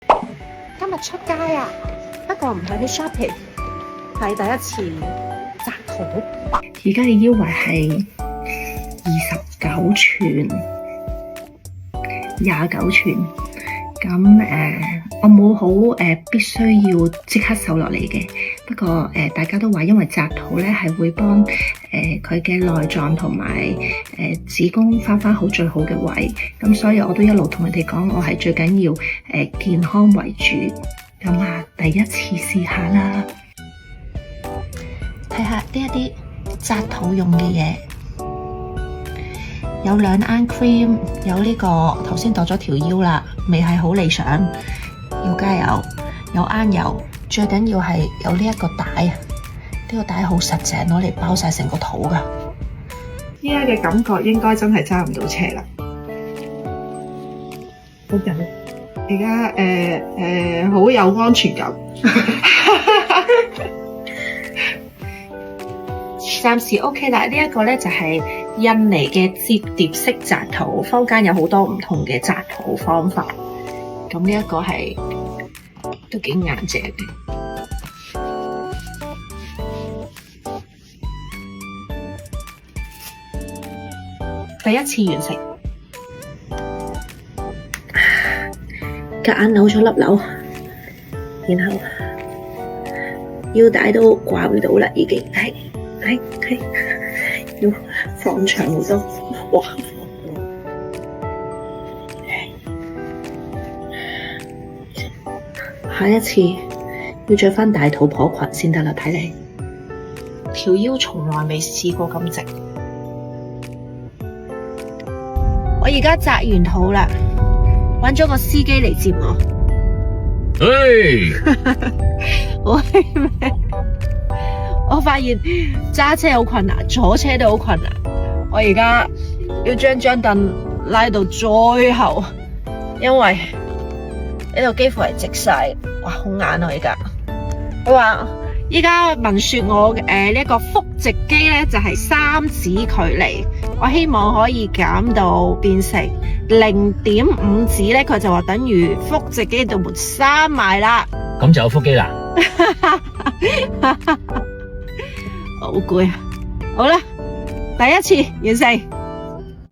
今日出街啊，不過唔係去 shopping，係第一次紮肚。而家嘅腰圍係29寸、29寸。我冇好必須要即刻瘦落嚟嘅。不過大家都話因為紮肚咧係會幫佢嘅內臟同埋子宮翻好最好嘅位，咁所以我都一路同佢哋講，我係最緊要健康為主。咁啊，第一次試下啦，睇下呢一啲紮肚用嘅嘢，有2盎 cream， 有呢個頭先度咗條腰啦，未係好理想，要加油，有盎油，最緊要係有呢一個帶，呢個帶好實淨，攞嚟包晒成個肚噶。依家嘅感覺應該真係揸唔到車啦，好緊。而家好有安全感。暫時 OK 啦，呢一個咧就係印尼嘅摺疊式紮肚，坊間有好多唔同嘅紮肚方法。咁呢一個係都幾硬淨嘅。第一次完成，夾硬扭咗粒紐，然後腰帶都掛唔到啦，已經係要放長好多，哇！下一次要着返大肚婆裙先得啦，睇嚟條腰從來未試過咁直。我而家紮完肚啦，搵咗個司機嚟接我。喂，我發現揸車好困難，坐車都好困難。我而家要將張凳拉到最後，因為呢度幾乎係直晒，哇，好硬啊！而家我話依家聞說我呢一個腹直肌咧就係3指距離，我希望可以減到變成0.5指咧，佢就話等於腹直肌度門閂埋啦。咁就有腹肌啦。好攰啊！好啦，第一次完成。